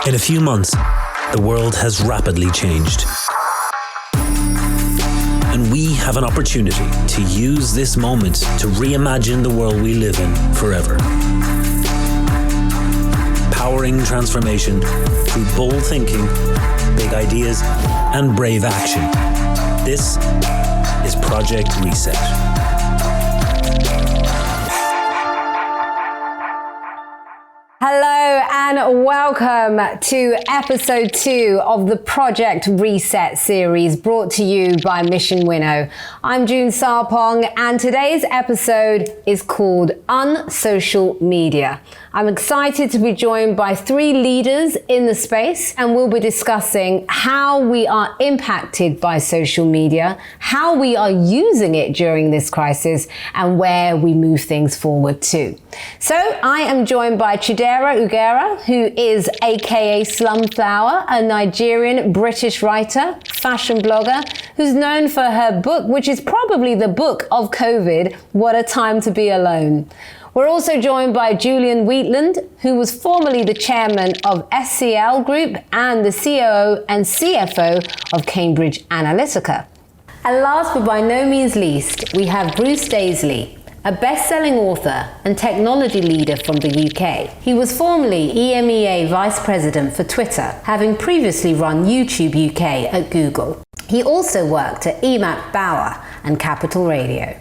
In a few months, the world has rapidly changed. And we have an opportunity to use this moment to reimagine the world we live in forever. Powering transformation through bold thinking, big ideas, and brave action. This is Project Reset. Hello and welcome to Episode 2 of the Project Reset series brought to you by Mission Winnow. I'm June Sarpong and today's episode is called Unsocial Media. I'm excited to be joined by three leaders in the space, and we'll be discussing how we are impacted by social media, how we are using it during this crisis, and where we move things forward to. So I am joined by Chidera Ugera, who is aka Slumflower, a Nigerian British writer, fashion blogger, who's known for her book, which is probably the book of COVID, What a Time to Be Alone. We're also joined by Julian Wheatland, who was formerly the chairman of SCL Group and the COO and CFO of Cambridge Analytica. And last but by no means least, we have Bruce Daisley, a best-selling author and technology leader from the UK. He was formerly EMEA Vice President for Twitter, having previously run YouTube UK at Google. He also worked at EMAP Bauer and Capital Radio.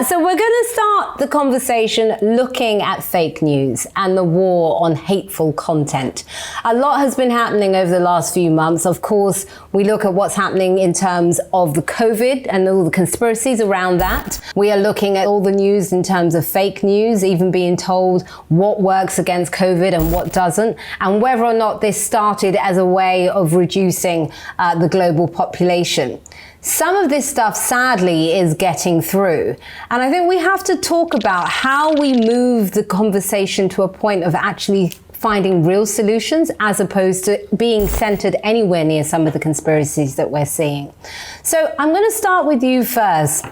So we're going to start the conversation looking at fake news and the war on hateful content. A lot has been happening over the last few months. Of course, we look at what's happening in terms of the COVID and all the conspiracies around that. We are looking at all the news in terms of fake news, even being told what works against COVID and what doesn't, and whether or not this started as a way of reducing the global population. Some of this stuff, sadly, is getting through. And I think we have to talk about how we move the conversation to a point of actually finding real solutions as opposed to being centered anywhere near some of the conspiracies that we're seeing. So I'm going to start with you first,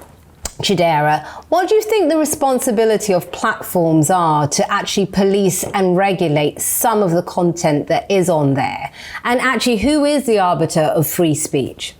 Chidera. What do you think the responsibility of platforms are to actually police and regulate some of the content that is on there? And actually, who is the arbiter of free speech?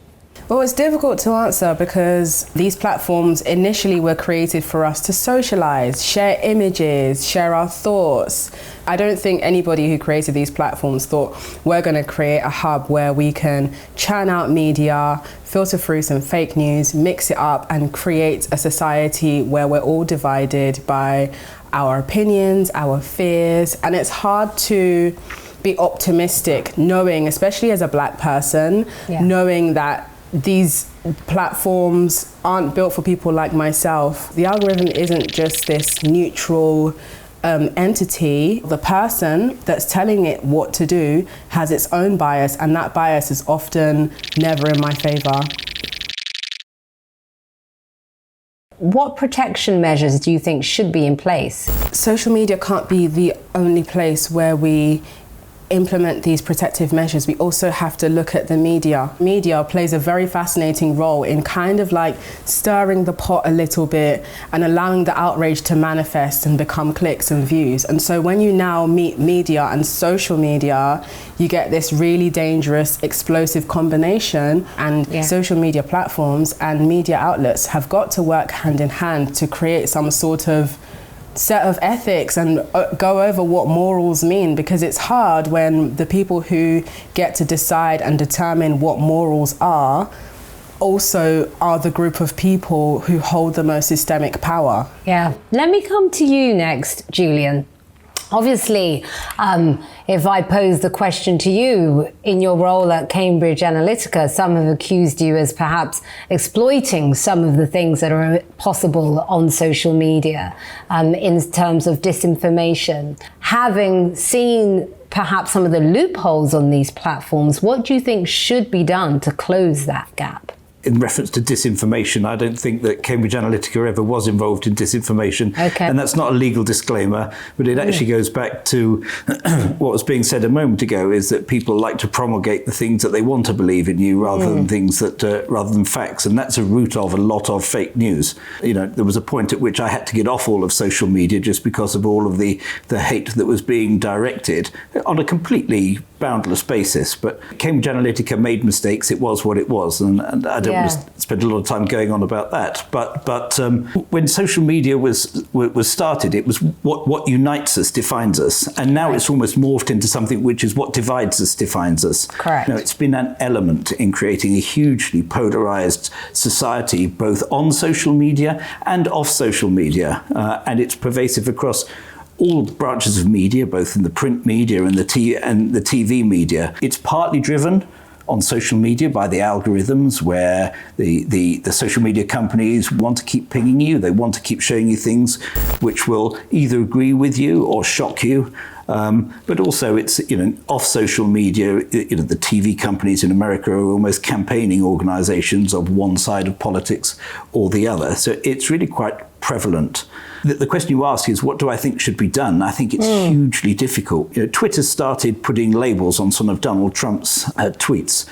Well, it's difficult to answer because these platforms initially were created for us to socialize, share images, share our thoughts. I don't think anybody who created these platforms thought we're going to create a hub where we can churn out media, filter through some fake news, mix it up and create a society where we're all divided by our opinions, our fears. And it's hard to be optimistic knowing, especially as a Black person, knowing that these platforms aren't built for people like myself. The algorithm isn't just this neutral entity. The person that's telling it what to do has its own bias, and that bias is often never in my favor. What protection measures do you think should be in place? Social media can't be the only place where we implement these protective measures. We also have to look at the media. Media plays a very fascinating role in kind of like stirring the pot a little bit and allowing the outrage to manifest and become clicks and views. And so when you now meet media and social media, you get this really dangerous, explosive combination. And social media platforms and media outlets have got to work hand in hand to create some sort of set of ethics and go over what morals mean, because it's hard when the people who get to decide and determine what morals are also are the group of people who hold the most systemic power. Yeah. Let me come to you next, Julian. Obviously, if I pose the question to you, in your role at Cambridge Analytica, some have accused you as perhaps exploiting some of the things that are possible on social media in terms of disinformation. Having seen perhaps some of the loopholes on these platforms, what do you think should be done to close that gap? in reference to disinformation. I don't think that Cambridge Analytica ever was involved in disinformation. Okay. And that's not a legal disclaimer, but it actually goes back to what was being said a moment ago, is that people like to promulgate the things that they want to believe in you rather than things that, rather than facts. And that's a root of a lot of fake news. You know, there was a point at which I had to get off all of social media just because of all of the hate that was being directed on a completely boundless basis. But Cambridge Analytica made mistakes. It was what it was, and I don't want to spend a lot of time going on about that. But when social media was started, it was what unites us defines us, and now it's almost morphed into something which is what divides us defines us. Correct. It's been an element in creating a hugely polarized society, both on social media and off social media, and it's pervasive across all branches of media, both in the print media and the TV media. It's partly driven on social media by the algorithms, where the social media companies want to keep pinging you. They want to keep showing you things which will either agree with you or shock you. But also it's, off social media, the TV companies in America are almost campaigning organizations of one side of politics or the other. So it's really quite prevalent. The question you ask is, what do I think should be done? I think it's hugely difficult. Twitter started putting labels on some of Donald Trump's tweets.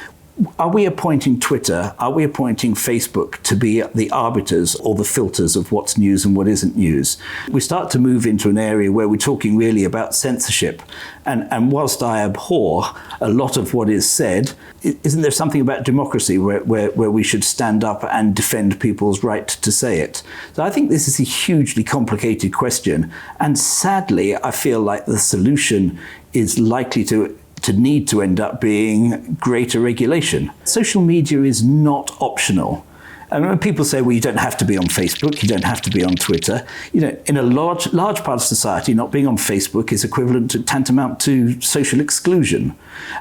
Are we appointing Twitter, are we appointing Facebook to be the arbiters or the filters of what's news and what isn't news? We start to move into an area where we're talking really about censorship. And whilst I abhor a lot of what is said, isn't there something about democracy where we should stand up and defend people's right to say it? So I think this is a hugely complicated question. And sadly, I feel like the solution is likely to need to end up being greater regulation. Social media is not optional. And when people say, well, you don't have to be on Facebook, you don't have to be on Twitter, in a large part of society, not being on Facebook is equivalent to tantamount to social exclusion.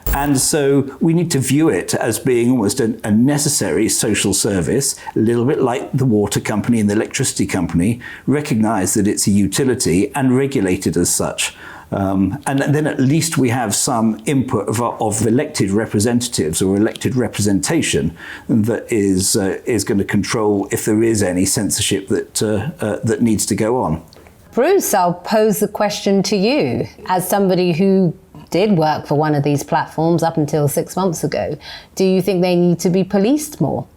And so we need to view it as being almost a necessary social service, a little bit like the water company and the electricity company, recognize that it's a utility and regulate it as such. And then at least we have some input of elected representatives or elected representation that is going to control if there is any censorship that needs to go on. Bruce, I'll pose the question to you. As somebody who did work for one of these platforms up until 6 months ago, do you think they need to be policed more?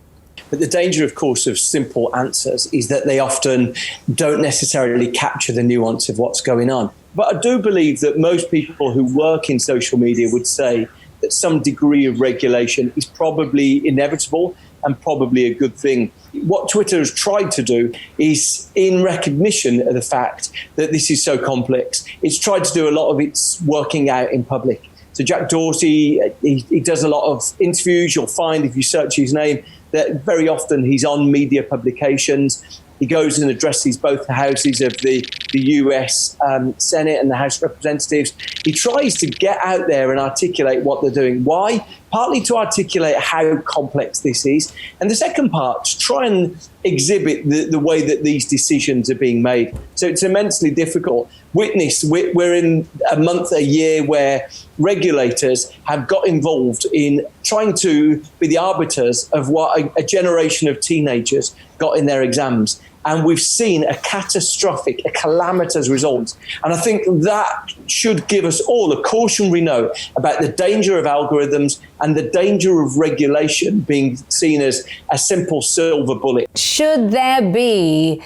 But the danger, of course, of simple answers is that they often don't necessarily capture the nuance of what's going on. But I do believe that most people who work in social media would say that some degree of regulation is probably inevitable and probably a good thing. What Twitter has tried to do is, in recognition of the fact that this is so complex, it's tried to do a lot of its working out in public. So Jack Dorsey, he does a lot of interviews. You'll find, if you search his name, that very often he's on media publications. He goes and addresses both the houses of the US Senate and the House of Representatives. He tries to get out there and articulate what they're doing. Why? Partly to articulate how complex this is. And the second part, to try and exhibit the way that these decisions are being made. So it's immensely difficult. Witness, we're in a year where regulators have got involved in trying to be the arbiters of what a generation of teenagers got in their exams. And we've seen a catastrophic, a calamitous result. And I think that should give us all a cautionary note about the danger of algorithms and the danger of regulation being seen as a simple silver bullet. Should there be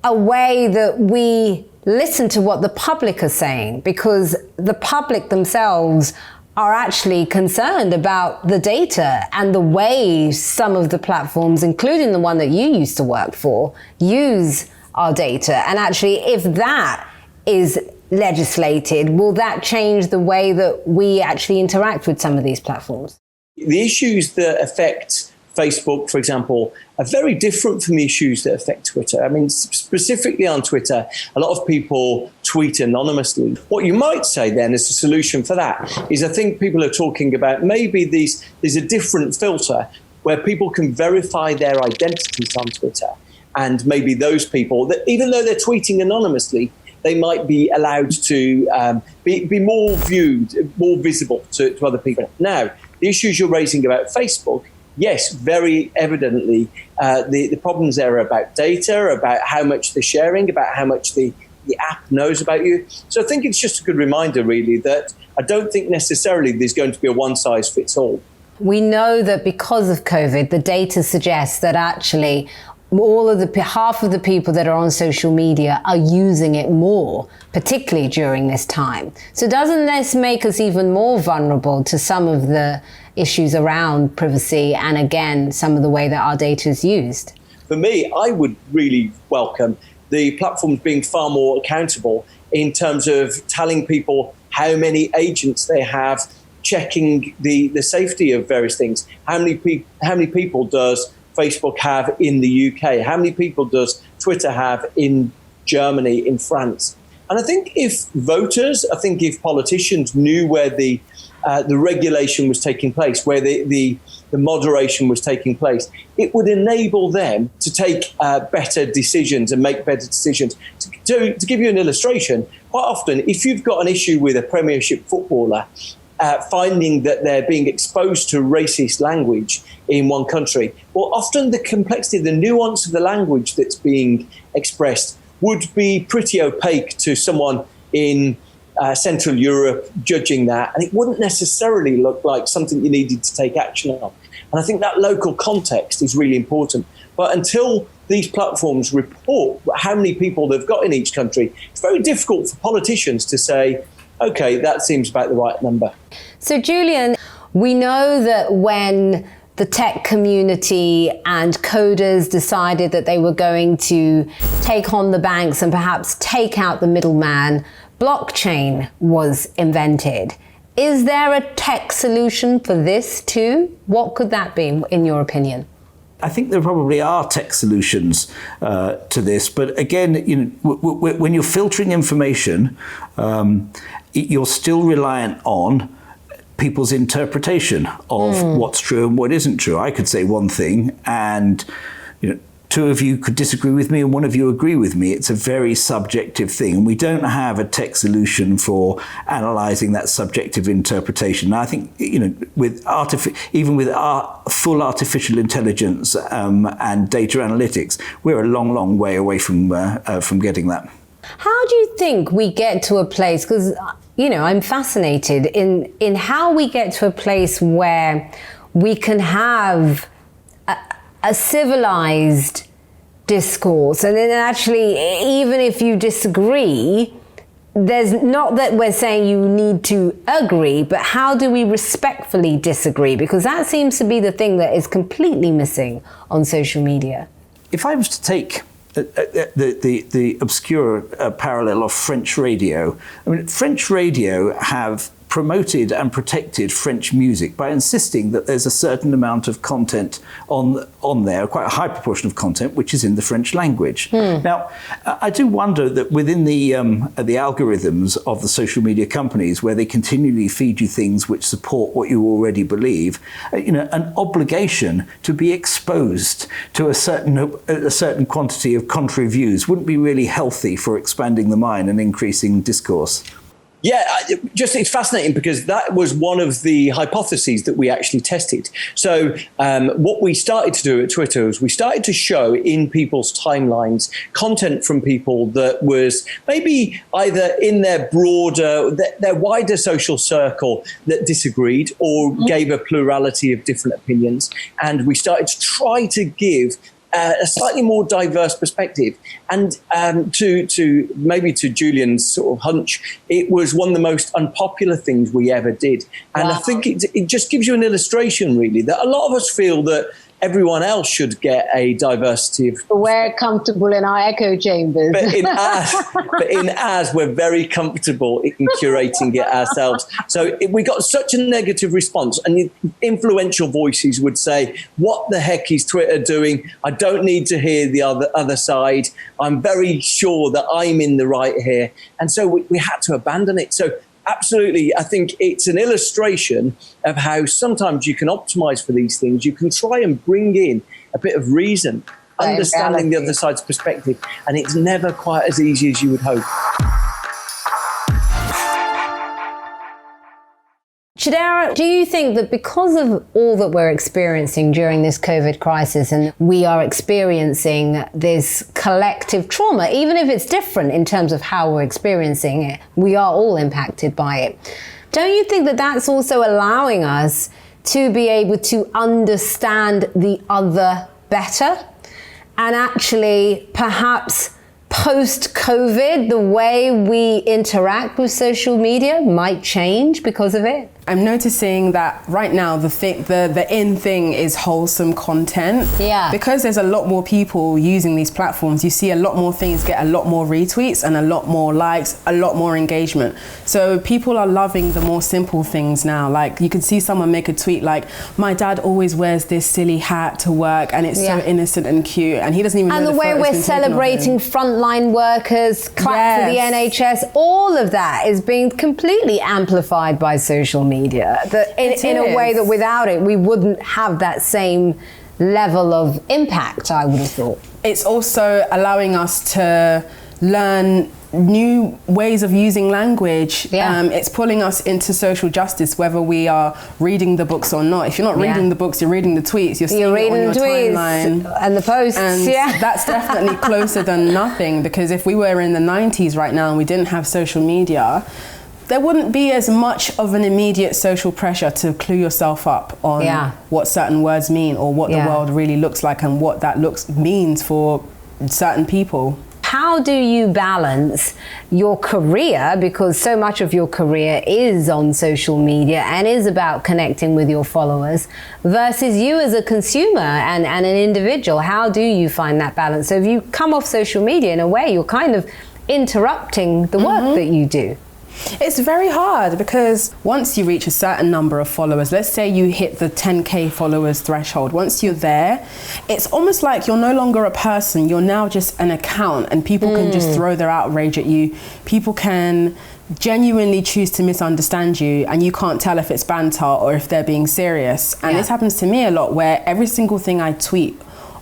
a way that we listen to what the public are saying? Because the public themselves are actually concerned about the data and the way some of the platforms, including the one that you used to work for, use our data. And actually, if that is legislated, will that change the way that we actually interact with some of these platforms? The issues that affect Facebook, for example, are very different from the issues that affect Twitter. I mean, specifically on Twitter, a lot of people tweet anonymously. What you might say then as a solution for that is, I think people are talking about maybe there's a different filter where people can verify their identities on Twitter. And maybe those people, that even though they're tweeting anonymously, they might be allowed to be more viewed, more visible to other people. Now, the issues you're raising about Facebook yes, very evidently, the problems there are about data, about how much they're sharing, about how much the app knows about you. So I think it's just a good reminder, really, that I don't think necessarily there's going to be a one-size-fits-all. We know that because of COVID, the data suggests that actually half of the people that are on social media are using it more, particularly during this time. So doesn't this make us even more vulnerable to some of the issues around privacy and, again, some of the way that our data is used? For me, I would really welcome the platforms being far more accountable in terms of telling people how many agents they have checking the safety of various things. How many people does Facebook have in the UK? How many people does Twitter have in Germany, in France? And I think if politicians knew where the regulation was taking place, where the moderation was taking place, it would enable them to take better decisions and make better decisions. To give you an illustration, quite often, if you've got an issue with a Premiership footballer, finding that they're being exposed to racist language in one country, well, often the complexity, the nuance of the language that's being expressed would be pretty opaque to someone in Central Europe judging that, and it wouldn't necessarily look like something you needed to take action on. And I think that local context is really important. But until these platforms report how many people they've got in each country, it's very difficult for politicians to say, okay, that seems about the right number. So, Julian, we know that when the tech community and coders decided that they were going to take on the banks and perhaps take out the middleman, blockchain was invented. Is there a tech solution for this too? What could that be, in your opinion? I think there probably are tech solutions to this, but again, when you're filtering information, you're still reliant on people's interpretation of what's true and what isn't true. I could say one thing, and two of you could disagree with me and one of you agree with me. It's a very subjective thing, and we don't have a tech solution for analysing that subjective interpretation. And I think even with our full artificial intelligence and data analytics, we're a long, long way away from getting that. How do you think we get to a place? Because I'm fascinated in how we get to a place where we can have a civilized discourse, and then actually, even if you disagree, there's not that we're saying you need to agree, but how do we respectfully disagree? Because that seems to be the thing that is completely missing on social media. If I was to take the obscure parallel of French radio, I mean, French radio have promoted and protected French music by insisting that there's a certain amount of content on there, quite a high proportion of content, which is in the French language. Now, I do wonder that within the algorithms of the social media companies, where they continually feed you things which support what you already believe, an obligation to be exposed to a certain quantity of contrary views wouldn't be really healthy for expanding the mind and increasing discourse. Yeah, it's fascinating because that was one of the hypotheses that we actually tested. So what we started to do at Twitter was we started to show in people's timelines content from people that was maybe either in their wider social circle that disagreed or gave a plurality of different opinions. And we started to try to give a slightly more diverse perspective. And to Julian's sort of hunch, it was one of the most unpopular things we ever did. And I think it just gives you an illustration, really, that a lot of us feel that everyone else should get a diversity of... We're comfortable in our echo chambers. But in ours, we're very comfortable in curating it ourselves. So we got such a negative response, and influential voices would say, what the heck is Twitter doing? I don't need to hear the other side. I'm very sure that I'm in the right here. And so we had to abandon it. So absolutely, I think it's an illustration of how sometimes you can optimize for these things. You can try and bring in a bit of reason, understanding the other side's perspective, and it's never quite as easy as you would hope. Chidera, do you think that because of all that we're experiencing during this COVID crisis, and we are experiencing this collective trauma, even if it's different in terms of how we're experiencing it, we are all impacted by it. Don't you think that that's also allowing us to be able to understand the other better? And actually, perhaps post-COVID, the way we interact with social media might change because of it? I'm noticing that right now the in thing is wholesome content. Yeah. Because there's a lot more people using these platforms, you see a lot more things get a lot more retweets and a lot more likes, a lot more engagement. So people are loving the more simple things now. Like you could see someone make a tweet like, my dad always wears this silly hat to work and it's so innocent and cute, and he doesn't even know the way we're celebrating frontline workers, clap for the NHS, all of that is being completely amplified by social media. In a way that without it, we wouldn't have that same level of impact, I would have thought. It's also allowing us to learn new ways of using language. It's pulling us into social justice, whether we are reading the books or not. If you're not reading the books, you're reading the tweets. You're seeing it on your timeline and the posts. And that's definitely closer than nothing, because if we were in the 90s right now and we didn't have social media, there wouldn't be as much of an immediate social pressure to clue yourself up on what certain words mean or what the world really looks like and what that means for certain people. How do you balance your career, because so much of your career is on social media and is about connecting with your followers, versus you as a consumer and an individual? How do you find that balance? So if you come off social media, in a way, you're kind of interrupting the work that you do. It's very hard, because once you reach a certain number of followers, let's say you hit the 10K followers threshold, once you're there, it's almost like you're no longer a person, you're now just an account, and people can just throw their outrage at you. People can genuinely choose to misunderstand you, and you can't tell if it's banter or if they're being serious. And this happens to me a lot, where every single thing I tweet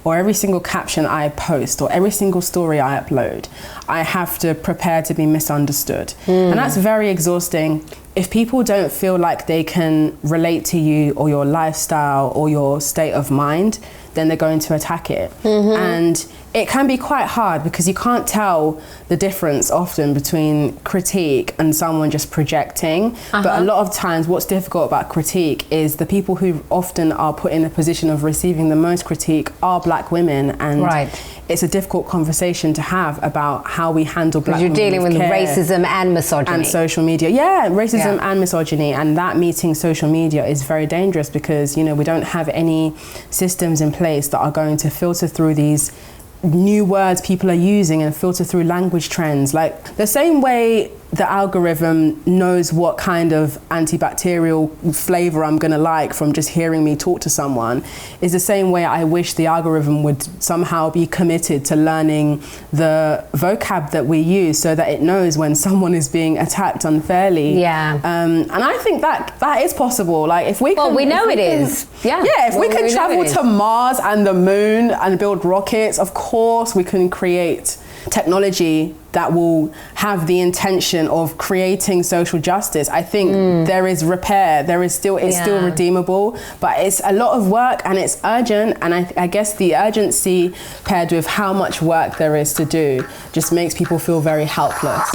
or every single caption I post or every single story I upload, I have to prepare to be misunderstood. And that's very exhausting. If people don't feel like they can relate to you or your lifestyle or your state of mind, then they're going to attack it. And it can be quite hard, because you can't tell the difference often between critique and someone just projecting. But a lot of times what's difficult about critique is the people who often are put in a position of receiving the most critique are black women, and it's a difficult conversation to have about how we handle black women. Because you're dealing with care racism and misogyny. And social media. Racism and misogyny. And that meeting social media is very dangerous, because, you know, we don't have any systems in place that are going to filter through these new words people are using and filter through language trends. Like the same way the algorithm knows what kind of antibacterial flavor I'm gonna like from just hearing me talk to someone, is the same way I wish the algorithm would somehow be committed to learning the vocab that we use, so that it knows when someone is being attacked unfairly. And I think that is possible. Like if we can, we know it is. If we can travel to Mars and the moon and build rockets, of course we can create technology that will have the intention of creating social justice. I think there is repair, it's still redeemable, but it's a lot of work and it's urgent, and I guess the urgency paired with how much work there is to do just makes people feel very helpless.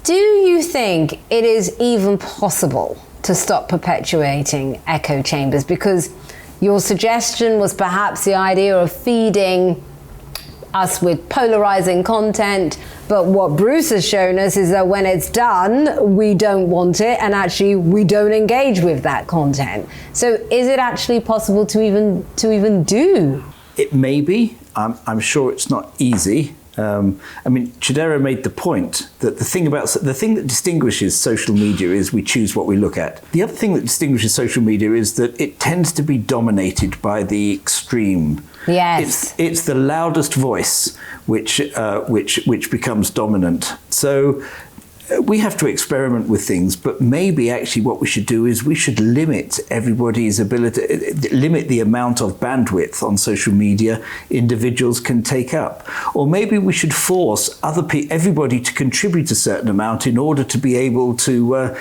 Do you think it is even possible to stop perpetuating echo chambers? Because your suggestion was perhaps the idea of feeding us with polarizing content, but what Bruce has shown us is that when it's done, we don't want it, and actually we don't engage with that content. So is it actually possible to even do? It may be. I'm sure it's not easy. I mean, Chidera made the point that the thing that distinguishes social media is we choose what we look at. The other thing that distinguishes social media is that it tends to be dominated by the extreme. Yes. It's the loudest voice which becomes dominant. So we have to experiment with things, but maybe actually what we should do is we should limit everybody's ability, limit the amount of bandwidth on social media individuals can take up. Or maybe we should force everybody to contribute a certain amount in order to be able to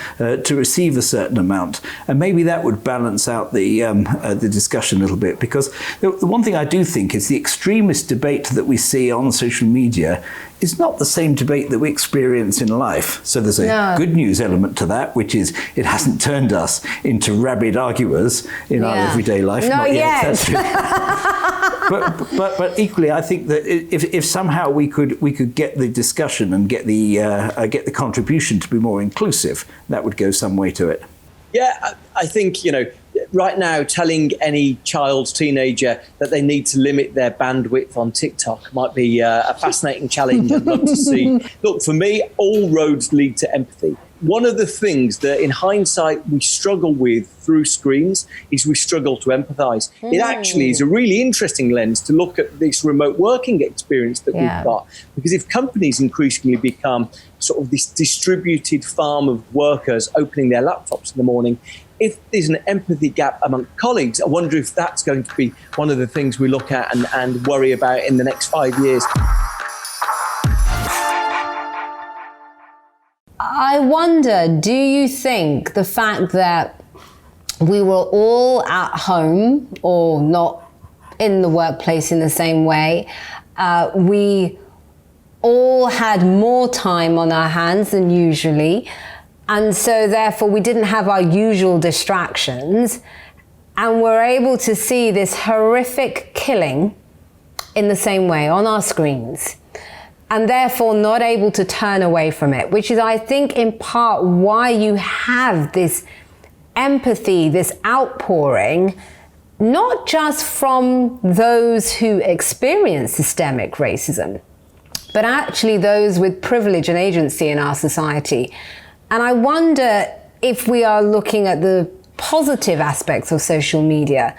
receive a certain amount. And maybe that would balance out the discussion a little bit, because the one thing I do think is the extremist debate that we see on social media is not the same debate that we experience in life. So there's a good news element to that, which is it hasn't turned us into rabid arguers in our everyday life. Not yet. But equally, I think that if somehow we could get the discussion and get the contribution to be more inclusive, that would go some way to it. Yeah, I think, right now telling any teenager that they need to limit their bandwidth on TikTok might be a fascinating challenge I'd love to see. Look, for me, all roads lead to empathy. One of the things that in hindsight we struggle with through screens is we struggle to empathize. It actually is a really interesting lens to look at this remote working experience that we've got. Because if companies increasingly become sort of this distributed farm of workers opening their laptops in the morning, if there's an empathy gap among colleagues, I wonder if that's going to be one of the things we look at and worry about in the next 5 years. I wonder, do you think the fact that we were all at home or not in the workplace in the same way, we all had more time on our hands than usually, and so therefore we didn't have our usual distractions, and we're able to see this horrific killing in the same way on our screens, and therefore not able to turn away from it, which is, I think, in part why you have this empathy, this outpouring, not just from those who experience systemic racism, but actually those with privilege and agency in our society. And I wonder if we are looking at the positive aspects of social media,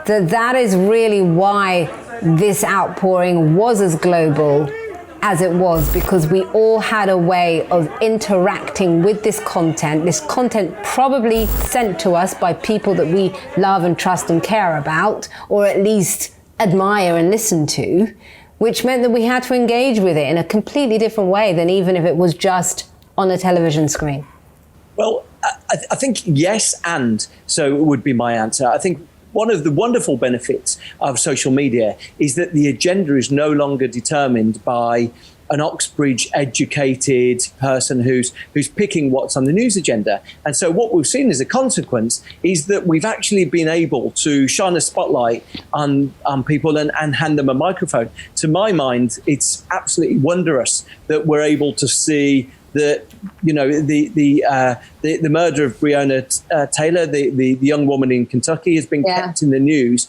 that is really why this outpouring was as global as it was, because we all had a way of interacting with this content probably sent to us by people that we love and trust and care about, or at least admire and listen to, which meant that we had to engage with it in a completely different way than even if it was just on a television screen. Well, I think yes, and so it would be my answer. I think one of the wonderful benefits of social media is that the agenda is no longer determined by an Oxbridge educated person who's picking what's on the news agenda. And so what we've seen as a consequence is that we've actually been able to shine a spotlight on people and hand them a microphone. To my mind, it's absolutely wondrous that we're able to see that, the murder of Breonna Taylor, the young woman in Kentucky, has been kept in the news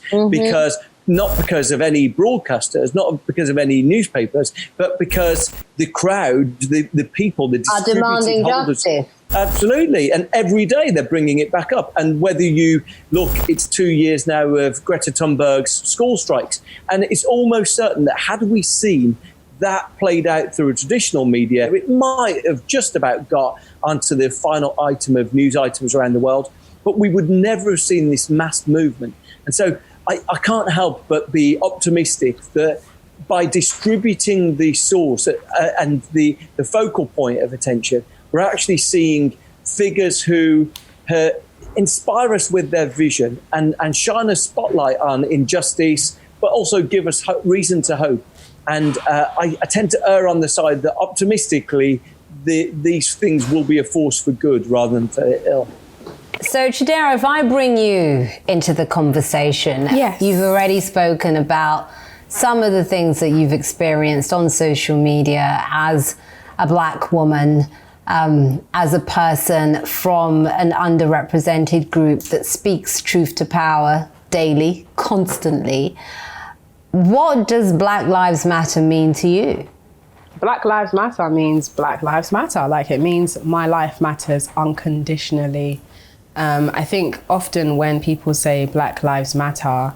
not because of any broadcasters, not because of any newspapers, but because the crowd, the people, the are demanding justice. Absolutely. And every day they're bringing it back up. And whether you look, it's 2 years now of Greta Thunberg's school strikes. And it's almost certain that had we seen that played out through a traditional media, it might have just about got onto the final item of news items around the world, but we would never have seen this mass movement. And so I can't help but be optimistic that by distributing the source and the focal point of attention, we're actually seeing figures who inspire us with their vision and shine a spotlight on injustice, but also give us reason to hope. And I tend to err on the side that optimistically these things will be a force for good rather than for ill. So, Chidera, if I bring you into the conversation, you've already spoken about some of the things that you've experienced on social media as a Black woman, as a person from an underrepresented group that speaks truth to power daily, constantly. What does Black Lives Matter mean to you? Black Lives Matter means Black Lives Matter. Like, it means my life matters unconditionally. I think often when people say Black Lives Matter,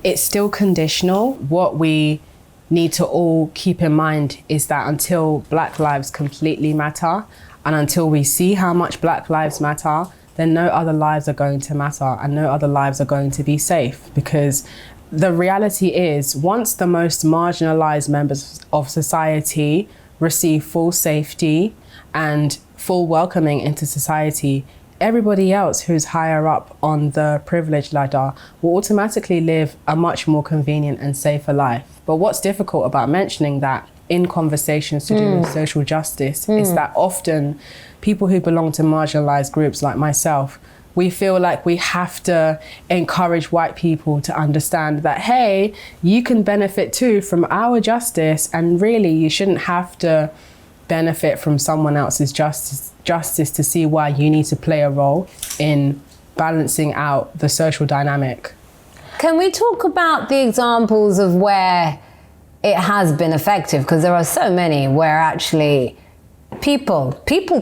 it's still conditional. What we need to all keep in mind is that until Black lives completely matter, And until we see how much Black lives matter, then no other lives are going to matter and no other lives are going to be safe. Because the reality is, once the most marginalized members of society receive full safety and full welcoming into society, everybody else who's higher up on the privilege ladder will automatically live a much more convenient and safer life. But what's difficult about mentioning that in conversations to do with social justice is that often people who belong to marginalized groups like myself, we feel like we have to encourage white people to understand that, hey, you can benefit too from our justice, and really you shouldn't have to benefit from someone else's justice to see why you need to play a role in balancing out the social dynamic. Can we talk about the examples of where it has been effective? Because there are so many where actually people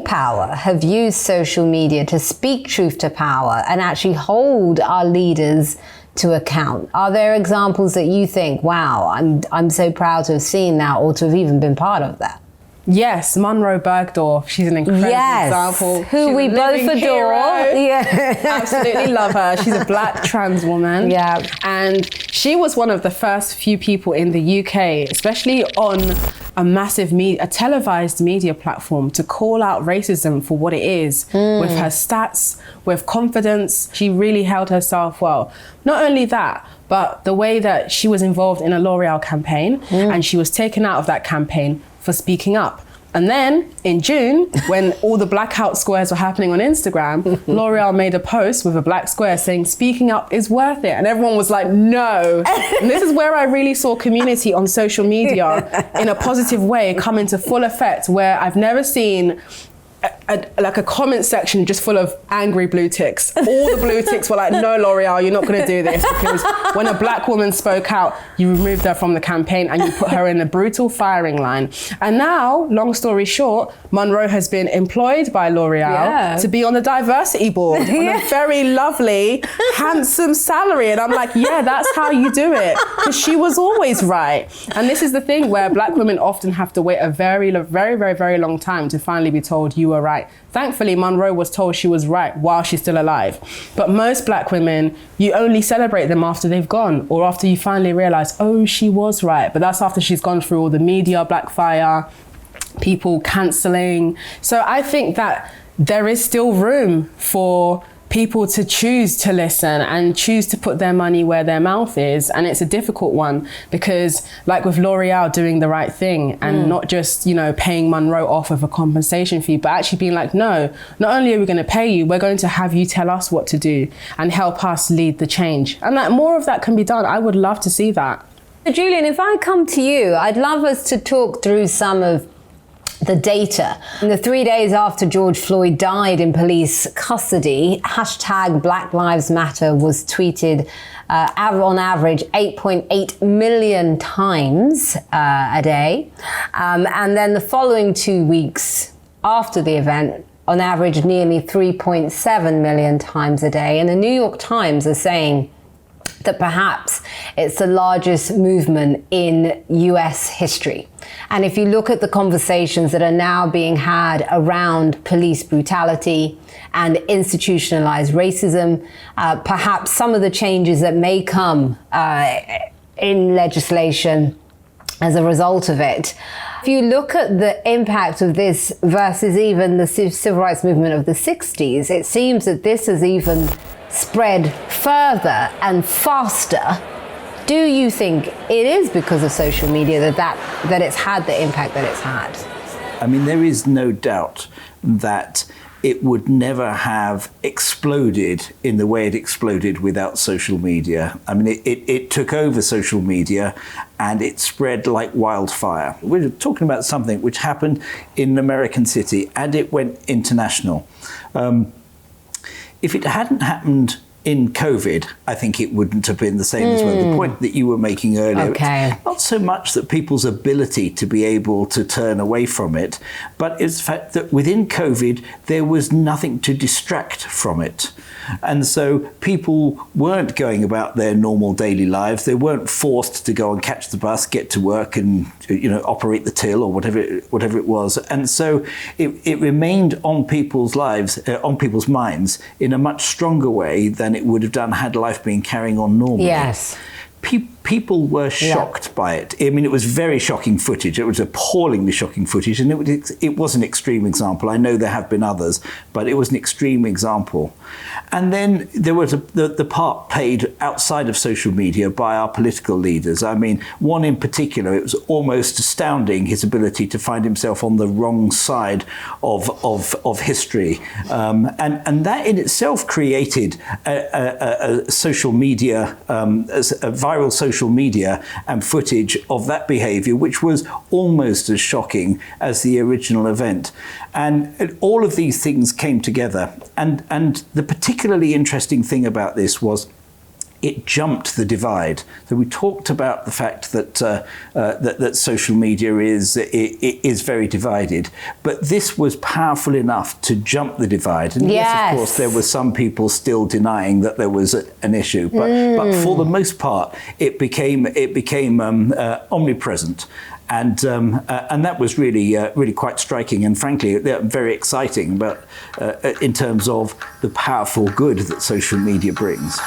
power have used social media to speak truth to power and actually hold our leaders to account. Are there examples that you think, wow, I'm so proud to have seen that, or to have even been part of that? Yes, Monroe Bergdorf. She's an incredible example. Who She's we both adore. Yeah. Absolutely love her. She's a Black trans woman. Yeah. And she was one of the first few people in the UK, especially on a massive a televised media platform, to call out racism for what it is, with her stats, with confidence. She really held herself well. Not only that, but the way that she was involved in a L'Oreal campaign, and she was taken out of that campaign for speaking up. And then in June, when all the blackout squares were happening on Instagram, L'Oreal made a post with a black square saying, speaking up is worth it. And everyone was like, no. And this is where I really saw community on social media in a positive way come into full effect, where I've never seen a comment section just full of angry blue ticks. All the blue ticks were like, no, L'Oreal, you're not going to do this, because when a Black woman spoke out, you removed her from the campaign and you put her in the brutal firing line. And now, long story short, Monroe has been employed by L'Oreal to be on the diversity board on a very lovely, handsome salary. And I'm like, yeah, that's how you do it, because she was always right. And this is the thing where Black women often have to wait a very, very, very, very long time to finally be told you were right. Thankfully, Monroe was told she was right while she's still alive. But most Black women, you only celebrate them after they've gone, or after you finally realize, oh, she was right. But that's after she's gone through all the media blackfire, people cancelling. So I think that there is still room for people to choose to listen and choose to put their money where their mouth is. And it's a difficult one, because like with L'Oreal doing the right thing and not just, paying Monroe off with a compensation fee, but actually being like, no, not only are we going to pay you, we're going to have you tell us what to do and help us lead the change. And that more of that can be done. I would love to see that. Julian, if I come to you, I'd love us to talk through some of the data. In the 3 days after George Floyd died in police custody, hashtag Black Lives Matter was tweeted on average 8.8 million times a day. And then the following 2 weeks after the event, on average nearly 3.7 million times a day. And the New York Times are saying that perhaps it's the largest movement in US history. And if you look at the conversations that are now being had around police brutality and institutionalized racism, perhaps some of the changes that may come in legislation as a result of it. If you look at the impact of this versus even the civil rights movement of the 60s, it seems that this has even spread further and faster. Do you think it is because of social media that it's had the impact that it's had? I mean, there is no doubt that it would never have exploded in the way it exploded without social media. I mean, it took over social media and it spread like wildfire. We're talking about something which happened in an American city and it went international. If it hadn't happened in COVID, I think it wouldn't have been the same as well. The point that you were making earlier, it's not so much that people's ability to be able to turn away from it, but it's the fact that within COVID, there was nothing to distract from it. And so people weren't going about their normal daily lives. They weren't forced to go and catch the bus, get to work and, operate the till or whatever it was. And so it remained on people's lives, on people's minds in a much stronger way than it would have done had life been carrying on normally. Yes. People were shocked by it. I mean, it was very shocking footage. It was appallingly shocking footage, and it was an extreme example. I know there have been others, but it was an extreme example. And then there was the part played outside of social media by our political leaders. I mean, one in particular, it was almost astounding, his ability to find himself on the wrong side of history. And that in itself created a social media, a viral social media and footage of that behavior, which was almost as shocking as the original event. And all of these things came together. And the particularly interesting thing about this was it jumped the divide. So we talked about the fact that that social media is very divided, but this was powerful enough to jump the divide. And yes, of course, there were some people still denying that there was an issue, but for the most part, it became omnipresent. And that was really quite striking, and frankly, very exciting. But in terms of the powerful good that social media brings.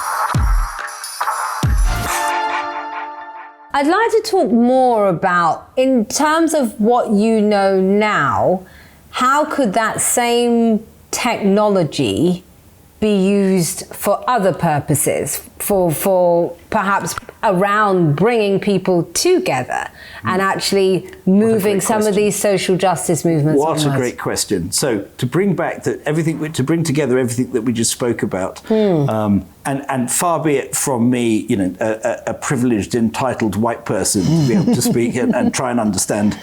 I'd like to talk more about, in terms of what you know now, how could that same technology be used for other purposes, for perhaps around bringing people together and actually moving some of these social justice movements What onwards? a great question. So to bring together everything that we just spoke about, and far be it from me, a privileged, entitled white person to be able to speak and try and understand,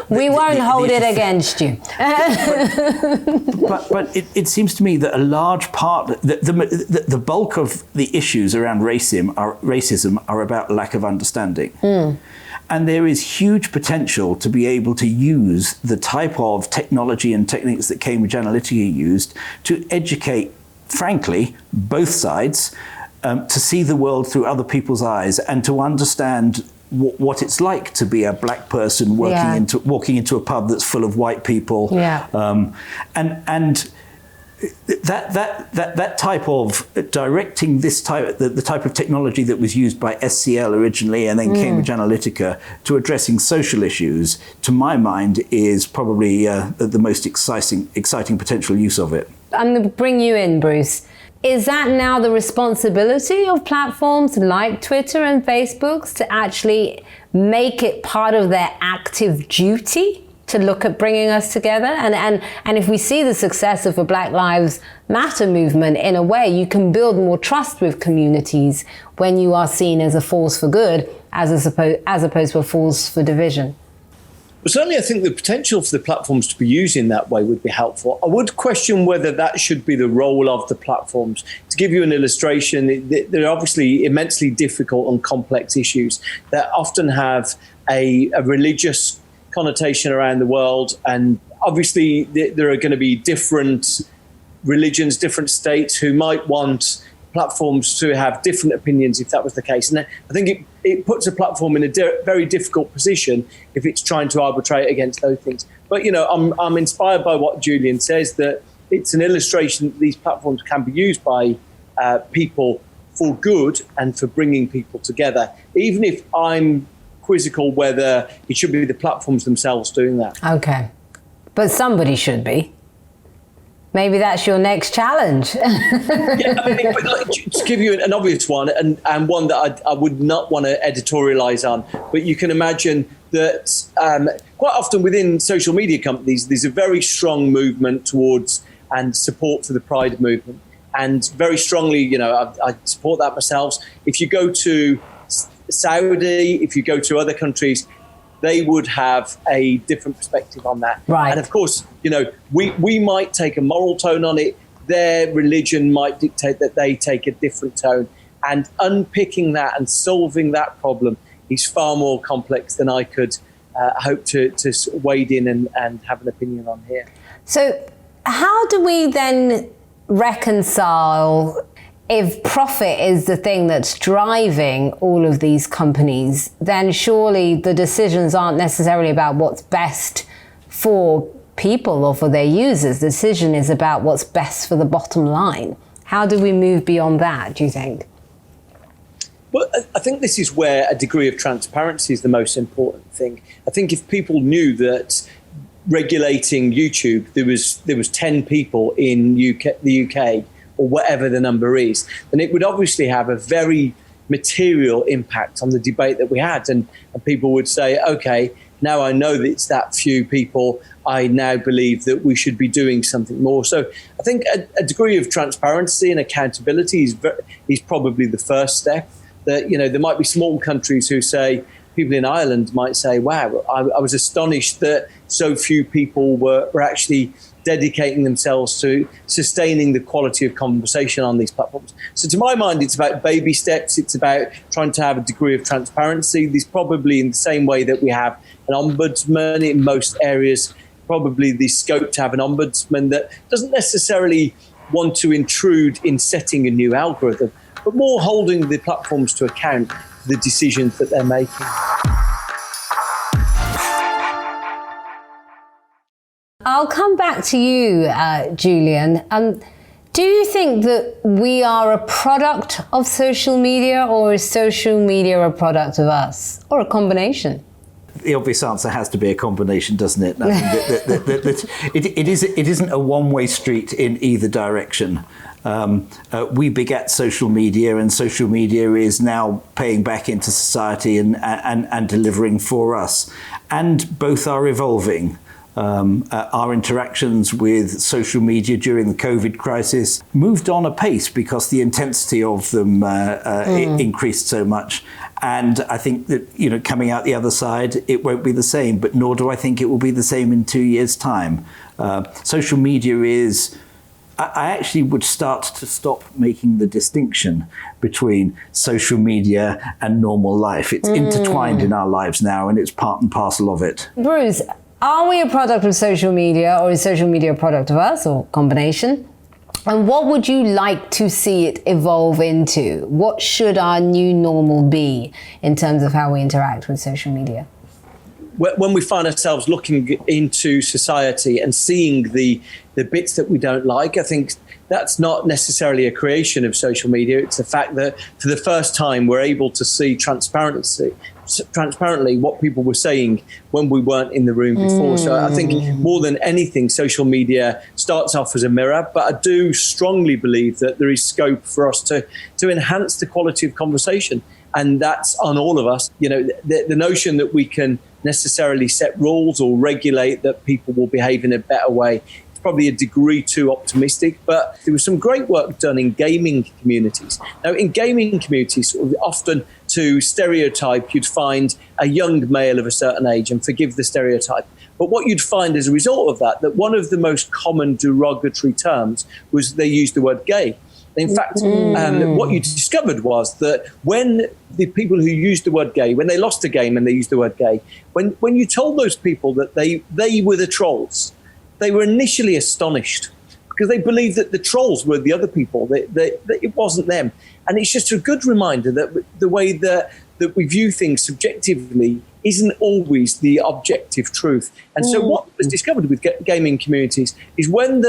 we won't hold it against you. But it seems to me that a large part, the bulk of the issues around racism are about lack of understanding. And there is huge potential to be able to use the type of technology and techniques that Cambridge Analytica used to educate, frankly, both sides, to see the world through other people's eyes and to understand what it's like to be a black person walking into a pub that's full of white people. And that type of directing the type of technology that was used by SCL originally and then Cambridge Analytica to addressing social issues, to my mind, is probably the most exciting potential use of it. I'm going to bring you in, Bruce. Is that now the responsibility of platforms like Twitter and Facebook to actually make it part of their active duty to look at bringing us together? And if we see the success of the Black Lives Matter movement, in a way, you can build more trust with communities when you are seen as a force for good, as opposed to a force for division. Well, certainly I think the potential for the platforms to be used in that way would be helpful. I would question whether that should be the role of the platforms. To give you an illustration, they're obviously immensely difficult and complex issues that often have a religious connotation around the world. And obviously there are going to be different religions, different states who might want platforms to have different opinions if that was the case. And I think it puts a platform in a very difficult position if it's trying to arbitrate against those things. But, I'm inspired by what Julian says, that it's an illustration that these platforms can be used by people for good and for bringing people together, even if I'm quizzical whether it should be the platforms themselves doing that. Okay. But somebody should be. Maybe that's your next challenge. To give you an obvious one, and one that I would not want to editorialize on, but you can imagine that quite often within social media companies, there's a very strong movement towards and support for the Pride movement. And very strongly, I support that myself. If you go to Saudi, if you go to other countries, they would have a different perspective on that. Right. And of course, we might take a moral tone on it, their religion might dictate that they take a different tone. And unpicking that and solving that problem is far more complex than I could hope to wade in and have an opinion on here. So how do we then reconcile, if profit is the thing that's driving all of these companies, then surely the decisions aren't necessarily about what's best for people or for their users. The decision is about what's best for the bottom line. How do we move beyond that, do you think? Well, I think this is where a degree of transparency is the most important thing. I think if people knew that regulating YouTube, there was 10 people in the UK, or whatever the number is, then it would obviously have a very material impact on the debate that we had. And people would say, okay, now I know that it's that few people, I now believe that we should be doing something more. So I think a degree of transparency and accountability is probably the first step. That, there might be small countries who say, people in Ireland might say, wow, I was astonished that so few people were actually dedicating themselves to sustaining the quality of conversation on these platforms. So to my mind, it's about baby steps. It's about trying to have a degree of transparency. There's probably, in the same way that we have an ombudsman in most areas, probably the scope to have an ombudsman that doesn't necessarily want to intrude in setting a new algorithm, but more holding the platforms to account for the decisions that they're making. I'll come back to you, Julian. Do you think that we are a product of social media, or is social media a product of us, or a combination? The obvious answer has to be a combination, doesn't it? I mean, it isn't a one-way street in either direction. We beget social media, and social media is now paying back into society and delivering for us. And both are evolving. Our interactions with social media during the COVID crisis moved on apace because the intensity of them increased so much. And I think that, coming out the other side, it won't be the same, but nor do I think it will be the same in 2 years' time. Social media is... I actually would start to stop making the distinction between social media and normal life. It's intertwined in our lives now, and it's part and parcel of it. Bruce, are we a product of social media, or is social media a product of us, or combination? And what would you like to see it evolve into? What should our new normal be in terms of how we interact with social media? When we find ourselves looking into society and seeing the bits that we don't like, I think that's not necessarily a creation of social media. It's the fact that for the first time we're able to see transparently what people were saying when we weren't in the room before. So I think more than anything, social media starts off as a mirror, but I do strongly believe that there is scope for us to enhance the quality of conversation. And that's on all of us. The notion that we can necessarily set rules or regulate that people will behave in a better way, it's probably a degree too optimistic. But there was some great work done in gaming communities. Now, in gaming communities, often to stereotype, you'd find a young male of a certain age, and forgive the stereotype. But what you'd find as a result of that one of the most common derogatory terms was they used the word gay. In fact, what you discovered was that when the people who used the word gay, when they lost a game and they used the word gay, when you told those people that they were the trolls, they were initially astonished because they believed that the trolls were the other people, that it wasn't them. And it's just a good reminder that the way that we view things subjectively isn't always the objective truth. And so what was discovered with gaming communities is when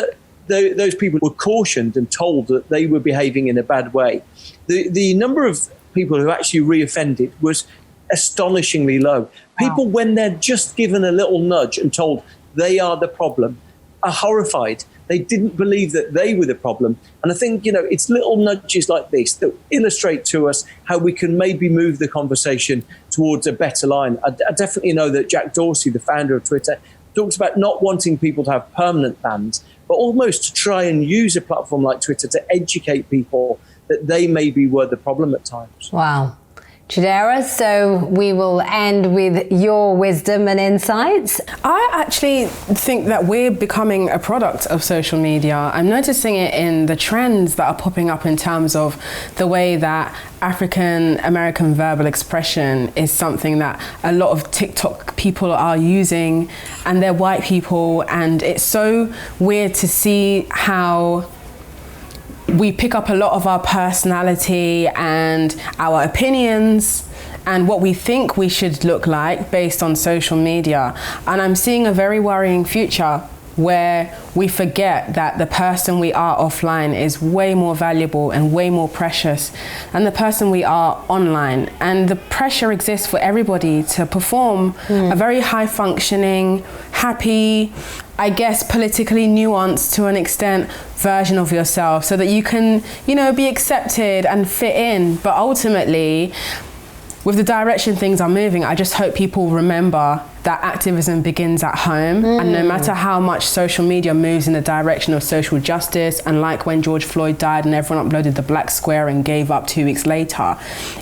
those people were cautioned and told that they were behaving in a bad way, the number of people who actually reoffended was astonishingly low. People, when they're just given a little nudge and told they are the problem, are horrified. They didn't believe that they were the problem. And I think, it's little nudges like this that illustrate to us how we can maybe move the conversation towards a better line. I definitely know that Jack Dorsey, the founder of Twitter, talks about not wanting people to have permanent bans, but almost to try and use a platform like Twitter to educate people that they maybe were the problem at times. Wow. Chidera, so we will end with your wisdom and insights. I actually think that we're becoming a product of social media. I'm noticing it in the trends that are popping up in terms of the way that African American verbal expression is something that a lot of TikTok people are using, and they're white people, and it's so weird to see how we pick up a lot of our personality and our opinions and what we think we should look like based on social media. And I'm seeing a very worrying future where we forget that the person we are offline is way more valuable and way more precious than the person we are online. And the pressure exists for everybody to perform a very high functioning, happy, I guess politically nuanced to an extent version of yourself so that you can, be accepted and fit in. But ultimately, with the direction things are moving, I just hope people remember that activism begins at home. And no matter how much social media moves in the direction of social justice, and like when George Floyd died and everyone uploaded the black square and gave up 2 weeks later,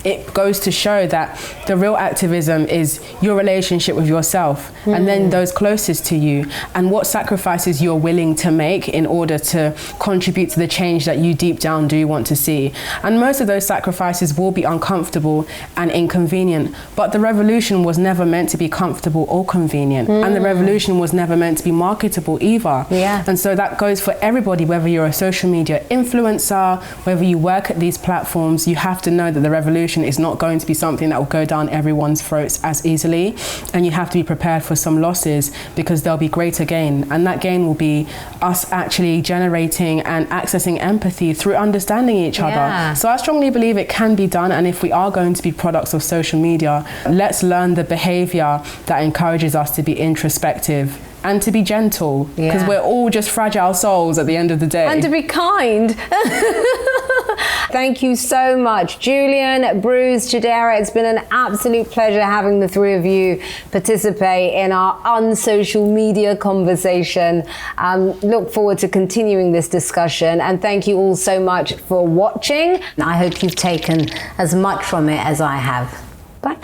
it goes to show that the real activism is your relationship with yourself and then those closest to you, and what sacrifices you're willing to make in order to contribute to the change that you deep down do want to see. And most of those sacrifices will be uncomfortable and inconvenient, but the revolution was never meant to be comfortable or convenient, and the revolution was never meant to be marketable either. And so that goes for everybody, whether you're a social media influencer, whether you work at these platforms. You have to know that the revolution is not going to be something that will go down everyone's throats as easily, and you have to be prepared for some losses, because there'll be greater gain, and that gain will be us actually generating and accessing empathy through understanding each other. So I strongly believe it can be done, and if we are going to be products of social media, let's learn the behavior that encourages us to be introspective and to be gentle, because we're all just fragile souls at the end of the day. And to be kind. Thank you so much, Julian, Bruce, Chidera. It's been an absolute pleasure having the three of you participate in our unsocial media conversation. Look forward to continuing this discussion, and thank you all so much for watching. I hope you've taken as much from it as I have. Bye.